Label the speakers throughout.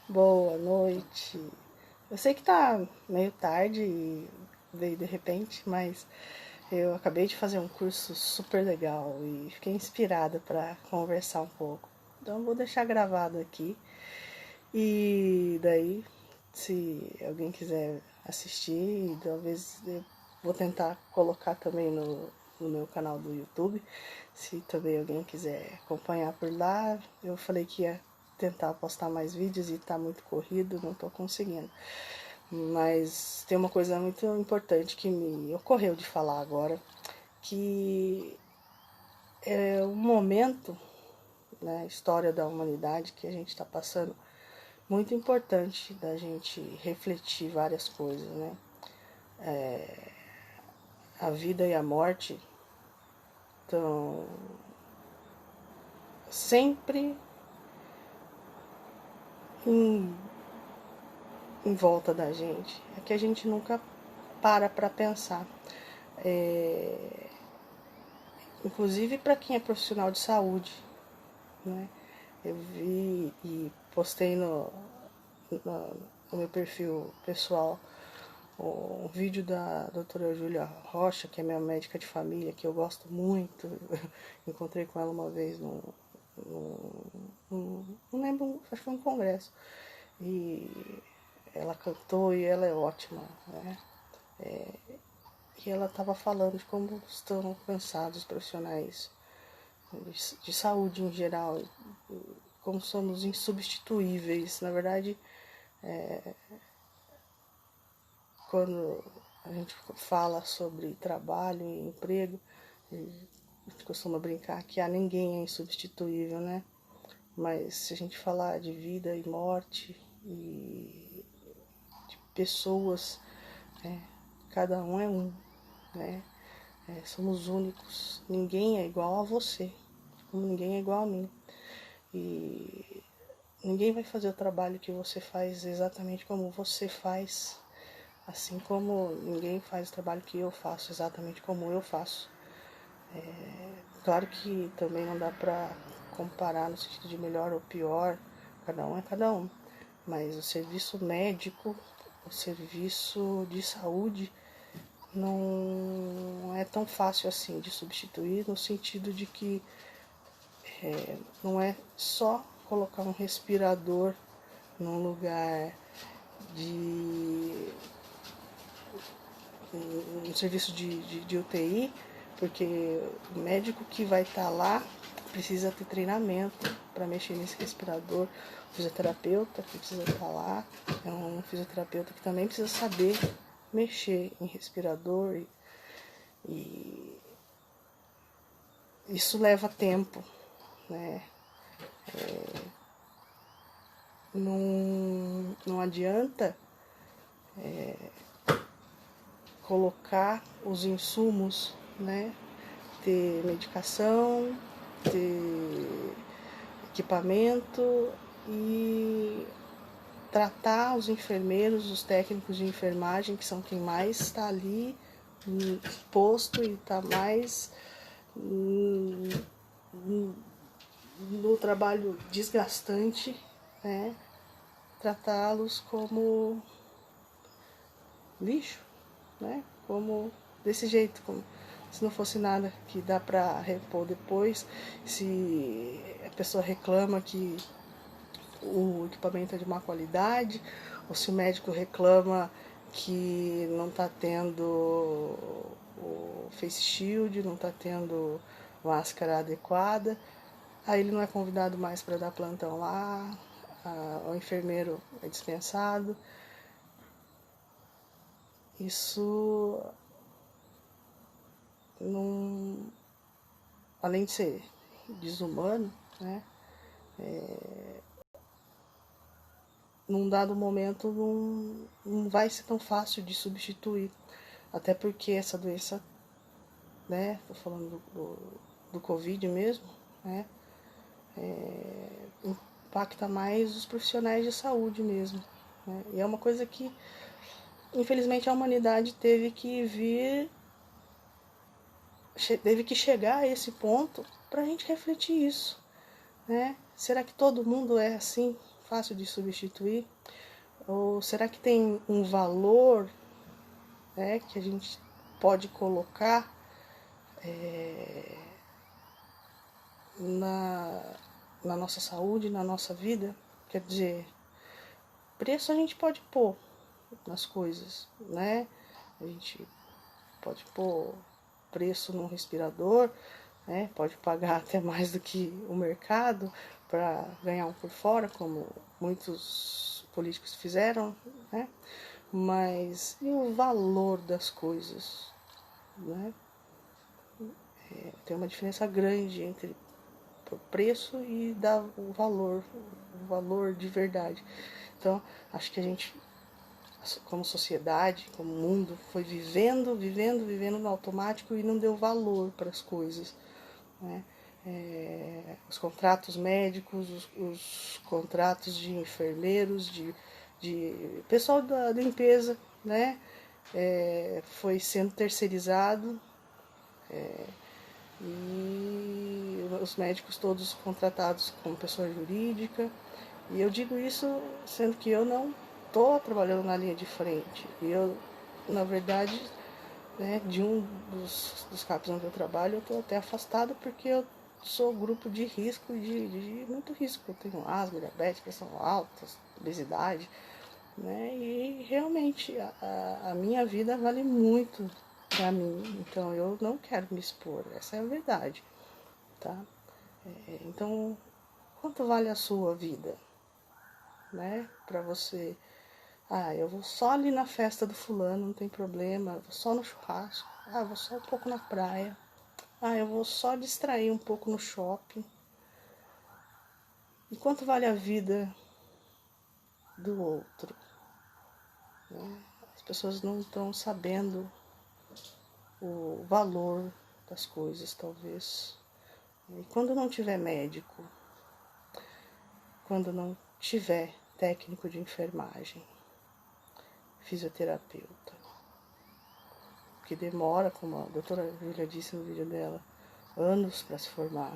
Speaker 1: Boa noite. Eu sei que tá meio tarde e veio de repente, mas eu acabei de fazer um curso super legal e fiquei inspirada para conversar um pouco. Então eu vou deixar gravado aqui e daí, se alguém quiser assistir, talvez eu vou tentar colocar também no meu canal do YouTube. Se também alguém quiser acompanhar por lá, eu falei que ia tentar postar mais vídeos e tá muito corrido, não tô conseguindo. Mas tem uma coisa muito importante que me ocorreu de falar agora, que é um momento na história da humanidade que a gente está passando muito importante da gente refletir várias coisas, né? A vida e a morte estão sempre em, em volta da gente. É que a gente nunca para pensar. Inclusive para quem é profissional de saúde, né? Eu vi e postei no meu perfil pessoal um vídeo da doutora Júlia Rocha, que é minha médica de família, que eu gosto muito. Encontrei com ela uma vez não lembro, acho que foi um congresso. E ela cantou e ela é ótima, né? E ela estava falando de como estão cansados os profissionais de saúde em geral, como somos insubstituíveis. Na verdade, quando a gente fala sobre trabalho e emprego, a gente costuma brincar que ninguém é insubstituível, né? Mas se a gente falar de vida e morte e de pessoas, cada um é um, né? Somos únicos, ninguém é igual a você, como ninguém é igual a mim. E ninguém vai fazer o trabalho que você faz exatamente como você faz, assim como ninguém faz o trabalho que eu faço exatamente como eu faço. Claro que também não dá pra comparar no sentido de melhor ou pior, cada um é cada um. Mas o serviço médico, o serviço de saúde não é tão fácil assim de substituir, no sentido de que não é só colocar um respirador num lugar de um serviço de UTI, porque o médico que vai estar lá precisa ter treinamento para mexer nesse respirador. O fisioterapeuta que precisa estar lá é um fisioterapeuta que também precisa saber mexer em respirador e isso leva tempo, né? Não adianta colocar os insumos, né? Ter medicação, ter equipamento e tratar os enfermeiros, os técnicos de enfermagem, que são quem mais está ali exposto e está mais no trabalho desgastante, né? Tratá-los como lixo, né? Como desse jeito, como se não fosse nada que dá para repor depois. Se a pessoa reclama que o equipamento é de má qualidade, ou se o médico reclama que não está tendo o face shield, não está tendo máscara adequada, aí ele não é convidado mais para dar plantão lá, o enfermeiro é dispensado. Isso não, além de ser desumano, né? Num dado momento não vai ser tão fácil de substituir. Até porque essa doença, né? Tô falando do Covid mesmo, né? Impacta mais os profissionais de saúde mesmo. Né? E é uma coisa que, infelizmente, a humanidade teve que chegar a esse ponto para a gente refletir isso. Né? Será que todo mundo é assim, fácil de substituir? Ou será que tem um valor, né, que a gente pode colocar na nossa saúde, na nossa vida? Quer dizer, preço a gente pode pôr nas coisas, né? A gente pode pôr preço num respirador, né? Pode pagar até mais do que o mercado para ganhar um por fora, como muitos políticos fizeram, né? Mas e o valor das coisas, né? Tem uma diferença grande entre o preço e o valor de verdade. Então, acho que a gente, como sociedade, como mundo, foi vivendo no automático e não deu valor para as coisas, né? Os contratos médicos, os contratos de enfermeiros, de pessoal da limpeza, né? Foi sendo terceirizado, e os médicos todos contratados como pessoa jurídica. E eu digo isso sendo que eu não estou trabalhando na linha de frente. E eu, na verdade, né, de um dos CAPs onde eu trabalho, eu estou até afastada porque eu sou grupo de risco, de muito risco. Eu tenho asma, diabetes, pressão alta, obesidade, né? E realmente a minha vida vale muito para mim. Então eu não quero me expor, essa é a verdade, tá? Então, quanto vale a sua vida, né? Para você, eu vou só ali na festa do fulano, não tem problema, eu vou só no churrasco, eu vou só um pouco na praia, eu vou só distrair um pouco no shopping. E quanto vale a vida do outro, né? As pessoas não estão sabendo o valor das coisas, talvez. E quando não tiver médico, quando não tiver técnico de enfermagem, fisioterapeuta, que demora, como a doutora Júlia disse no vídeo dela, anos para se formar,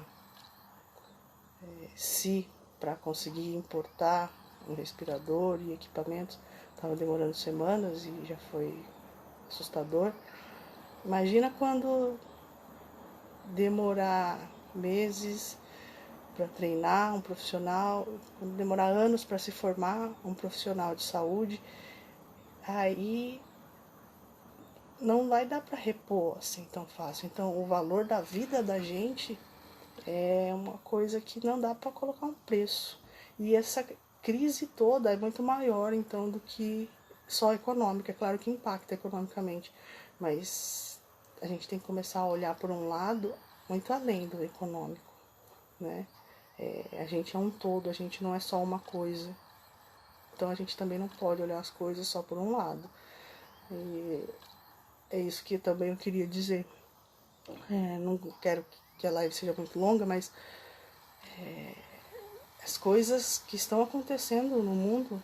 Speaker 1: se para conseguir importar um respirador e equipamentos estava demorando semanas e já foi assustador. Imagina quando demorar meses para treinar um profissional, quando demorar anos para se formar um profissional de saúde, aí não vai dar para repor assim tão fácil. Então, o valor da vida da gente é uma coisa que não dá para colocar um preço. E essa crise toda é muito maior, então, do que só econômica. É claro que impacta economicamente, mas a gente tem que começar a olhar por um lado muito além do econômico, né? A gente é um todo, a gente não é só uma coisa. Então a gente também não pode olhar as coisas só por um lado. E é isso que também eu queria dizer. Não quero que a live seja muito longa, mas as coisas que estão acontecendo no mundo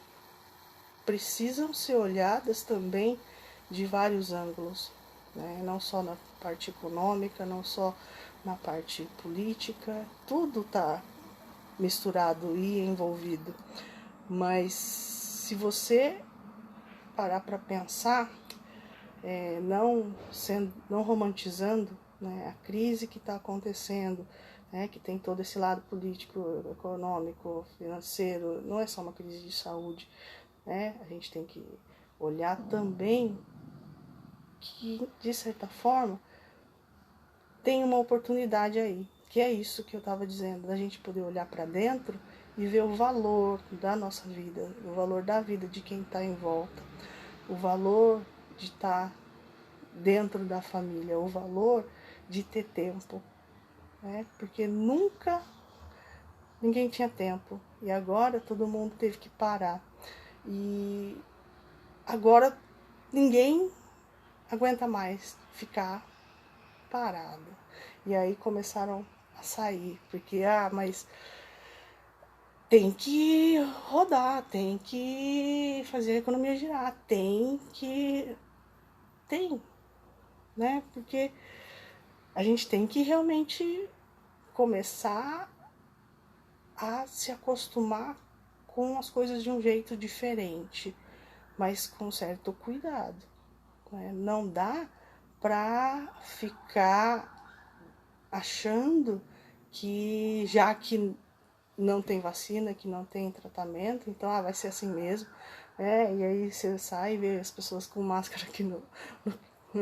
Speaker 1: precisam ser olhadas também de vários ângulos, né? Não só na parte econômica, não só na parte política, tudo está misturado e envolvido. Mas se você parar para pensar, não romantizando, né, a crise que está acontecendo, né, que tem todo esse lado político, econômico, financeiro, não é só uma crise de saúde, né? A gente tem que olhar também que, de certa forma, tem uma oportunidade aí, que é isso que eu estava dizendo, da gente poder olhar para dentro e ver o valor da nossa vida, o valor da vida de quem está em volta, o valor de estar dentro da família, o valor de ter tempo, né? Porque nunca ninguém tinha tempo e agora todo mundo teve que parar. E agora ninguém aguenta mais ficar parado. E aí começaram a sair, porque mas tem que rodar, tem que fazer a economia girar, tem, né? Porque a gente tem que realmente começar a se acostumar com as coisas de um jeito diferente, mas com certo cuidado, né? Não dá para ficar achando que já que não tem vacina, que não tem tratamento, então vai ser assim mesmo, e aí você sai e vê as pessoas com máscara aqui no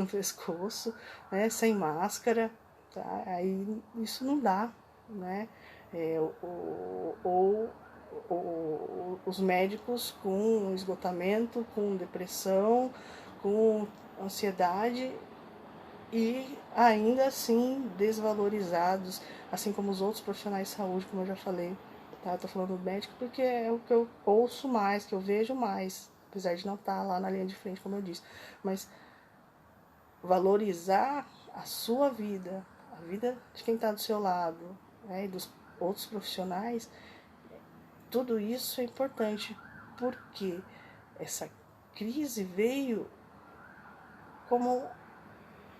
Speaker 1: pescoço, sem máscara, tá? Aí isso não dá, né? Ou os médicos com esgotamento, com depressão, com ansiedade e ainda assim desvalorizados, assim como os outros profissionais de saúde, como eu já falei. Tá? Eu tô falando do médico porque é o que eu ouço mais, que eu vejo mais, apesar de não estar lá na linha de frente, como eu disse. Mas valorizar a sua vida, a vida de quem está do seu lado, e dos outros profissionais, tudo isso é importante, porque essa crise veio como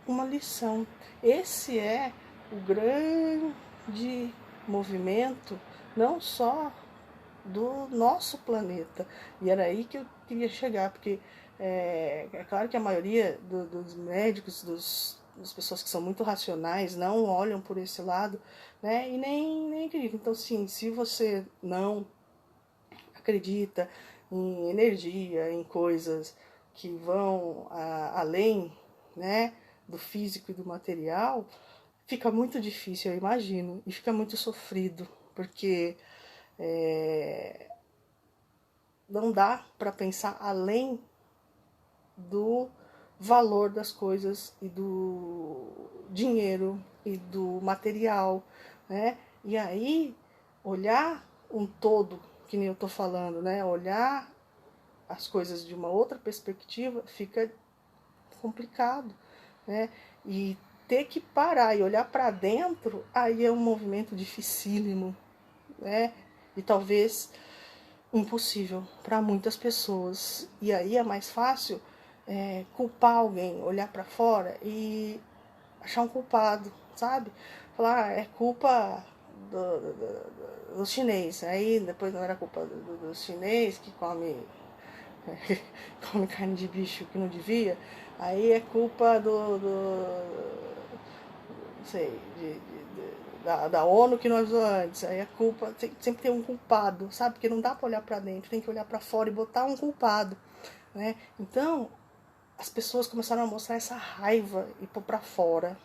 Speaker 1: uma lição. Esse é o grande movimento, não só do nosso planeta. E era aí que eu queria chegar, porque é claro que a maioria dos médicos, das pessoas que são muito racionais, não olham por esse lado, né? E nem acreditam. Então, sim, se você não acredita em energia, em coisas que vão além, né, do físico e do material, fica muito difícil, eu imagino, e fica muito sofrido, porque não dá para pensar além do valor das coisas e do dinheiro e do material, né? E aí olhar um todo, que nem eu tô falando, né? Olhar as coisas de uma outra perspectiva fica complicado, né? E ter que parar e olhar para dentro, aí é um movimento dificílimo, né? E talvez impossível para muitas pessoas. E aí é mais fácil culpar alguém, olhar para fora e achar um culpado, sabe? Falar, é culpa do chinês. Aí depois não era culpa do chinês que come come carne de bicho que não devia. Aí é culpa não sei, da ONU que não avisou antes. Aí a culpa, sempre tem um culpado, sabe? Porque não dá para olhar para dentro, tem que olhar para fora e botar um culpado, né? Então, as pessoas começaram a mostrar essa raiva e pôr para fora.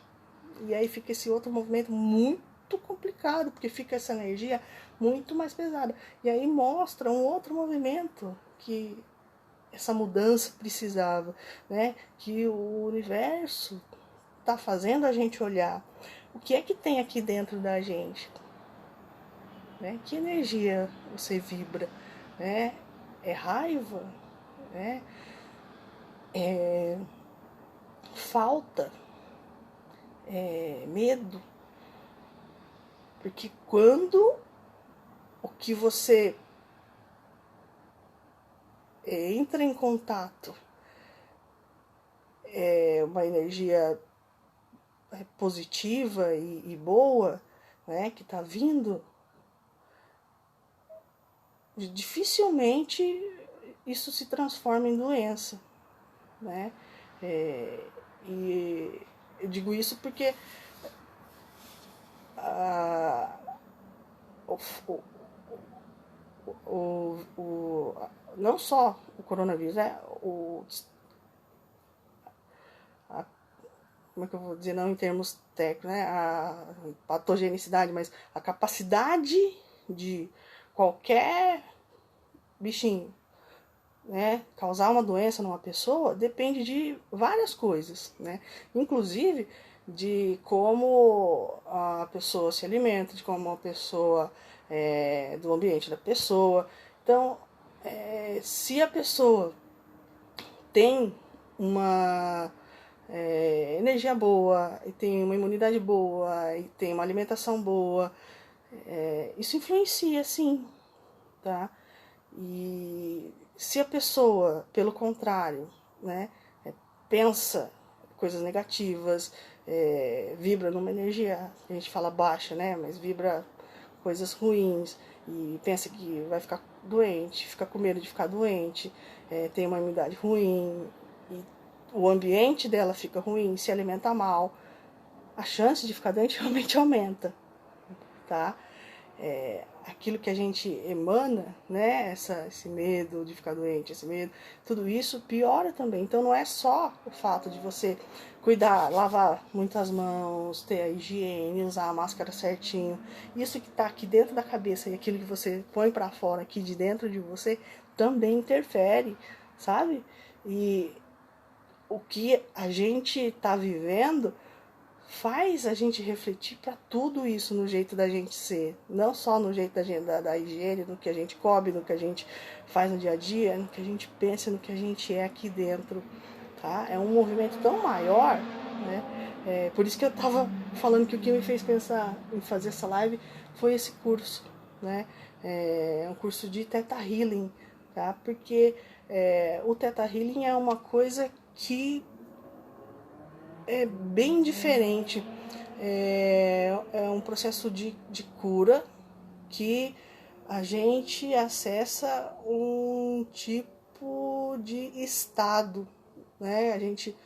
Speaker 1: E aí fica esse outro movimento muito complicado, porque fica essa energia muito mais pesada. E aí mostra um outro movimento que essa mudança precisava, né? Que o universo está fazendo a gente olhar o que é que tem aqui dentro da gente, né? Que energia você vibra, né? É raiva, né? É falta, é medo, porque quando o que você entra em contato é uma energia positiva e boa, né? Que está vindo, dificilmente isso se transforma em doença, né? E eu digo isso porque não só o coronavírus, como é que eu vou dizer, não em termos técnicos, né? A patogenicidade, mas a capacidade de qualquer bichinho, né, causar uma doença numa pessoa depende de várias coisas, né? Inclusive de como a pessoa se alimenta, de como a pessoa do ambiente da pessoa. Então, se a pessoa tem uma energia boa, e tem uma imunidade boa, e tem uma alimentação boa, isso influencia, sim, tá? E se a pessoa, pelo contrário, né, pensa coisas negativas, vibra numa energia, a gente fala baixa, né, mas vibra coisas ruins, e pensa que vai ficar doente, fica com medo de ficar doente, tem uma imunidade ruim, e o ambiente dela fica ruim, se alimenta mal, a chance de ficar doente realmente aumenta, tá? Aquilo que a gente emana, né, esse medo de ficar doente, esse medo, tudo isso piora também. Então não é só o fato de você cuidar, lavar muitas mãos, ter a higiene, usar a máscara certinho. Isso que está aqui dentro da cabeça e aquilo que você põe para fora aqui de dentro de você também interfere, sabe? E o que a gente está vivendo faz a gente refletir para tudo isso no jeito da gente ser, não só no jeito da higiene, no que a gente come, no que a gente faz no dia a dia, no que a gente pensa, no que a gente é aqui dentro, tá? É um movimento tão maior, né? Por isso que eu tava falando que o que me fez pensar em fazer essa live foi esse curso, né? É um curso de Theta Healing, tá? Porque o Theta Healing é uma coisa que é bem diferente. É um processo de cura que a gente acessa um tipo de estado, né? A gente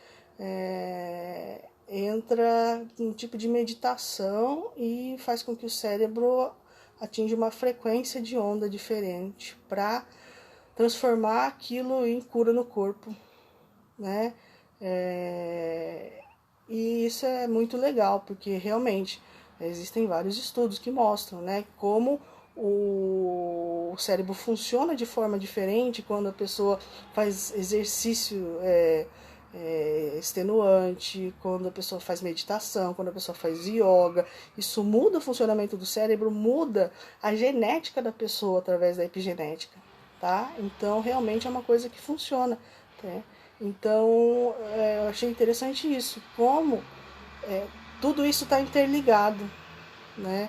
Speaker 1: entra num tipo de meditação e faz com que o cérebro atinja uma frequência de onda diferente para transformar aquilo em cura no corpo, né? E isso é muito legal, porque realmente existem vários estudos que mostram, né, como o cérebro funciona de forma diferente quando a pessoa faz exercício extenuante, quando a pessoa faz meditação, quando a pessoa faz yoga. Isso muda o funcionamento do cérebro, muda a genética da pessoa através da epigenética, tá? Então realmente é uma coisa que funciona, né? Então, eu achei interessante isso, como tudo isso está interligado, né?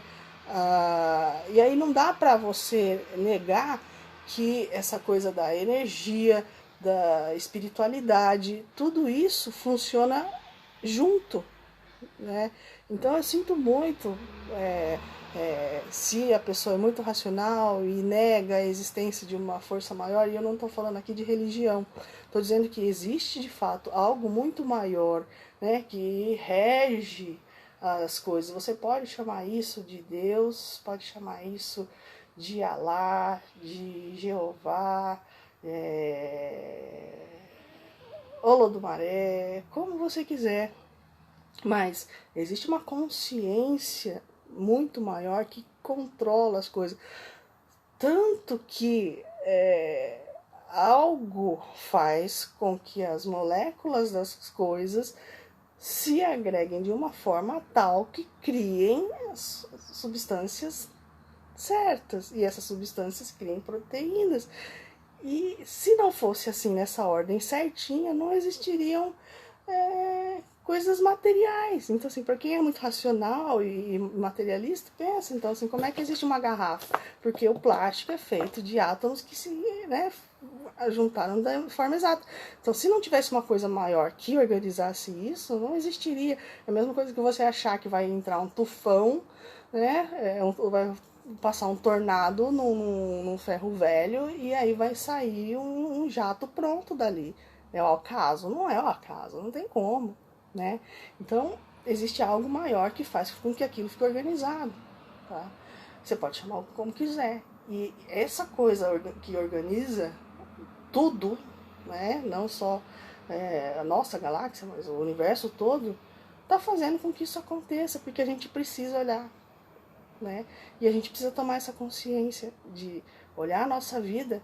Speaker 1: E aí não dá para você negar que essa coisa da energia, da espiritualidade, tudo isso funciona junto, né? Então eu sinto muito se a pessoa é muito racional e nega a existência de uma força maior, e eu não estou falando aqui de religião, estou dizendo que existe de fato algo muito maior, né, que rege as coisas. Você pode chamar isso de Deus, pode chamar isso de Alá, de Jeová, Olodumaré, como você quiser. Mas existe uma consciência muito maior que controla as coisas. Tanto que algo faz com que as moléculas das coisas se agreguem de uma forma tal que criem as substâncias certas. E essas substâncias criem proteínas. E se não fosse assim nessa ordem certinha, não existiriam coisas materiais. Então, assim, para quem é muito racional e materialista, pensa, então, assim, como é que existe uma garrafa? Porque o plástico é feito de átomos que se, né, juntaram da forma exata. Então, se não tivesse uma coisa maior que organizasse isso, não existiria. É a mesma coisa que você achar que vai entrar um tufão, né, vai passar um tornado num ferro velho e aí vai sair um jato pronto dali. É o acaso? Não é o acaso, não tem como, né? Então, existe algo maior que faz com que aquilo fique organizado, tá? Você pode chamar como quiser. E essa coisa que organiza tudo, né? Não só a nossa galáxia, mas o universo todo, está fazendo com que isso aconteça, porque a gente precisa olhar, né? E a gente precisa tomar essa consciência de olhar a nossa vida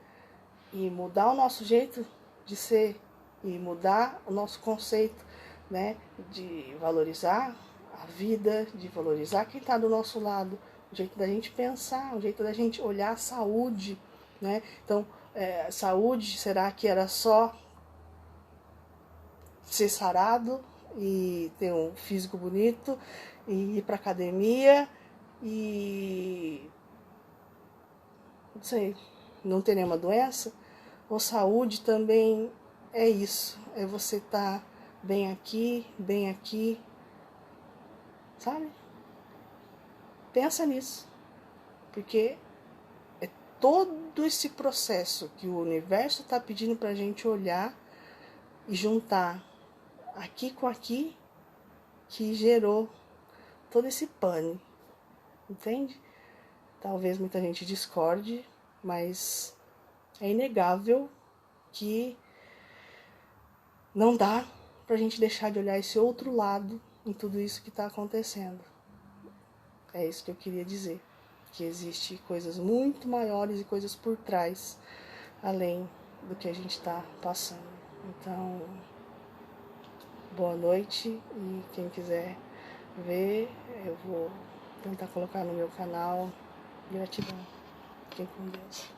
Speaker 1: e mudar o nosso jeito de ser e mudar o nosso conceito, né, de valorizar a vida, de valorizar quem está do nosso lado, o jeito da gente pensar, o jeito da gente olhar a saúde, né? Então, saúde, será que era só ser sarado e ter um físico bonito e ir para academia e não sei, não ter nenhuma doença? Ou saúde também é isso, é você estar bem aqui, sabe? Pensa nisso, porque todo esse processo que o universo está pedindo para a gente olhar e juntar aqui com aqui, que gerou todo esse pane, entende? Talvez muita gente discorde, mas é inegável que não dá pra gente deixar de olhar esse outro lado em tudo isso que está acontecendo. É isso que eu queria dizer, que existe coisas muito maiores e coisas por trás, além do que a gente está passando. Então, boa noite, e quem quiser ver, eu vou tentar colocar no meu canal. Gratidão. Fiquem com Deus.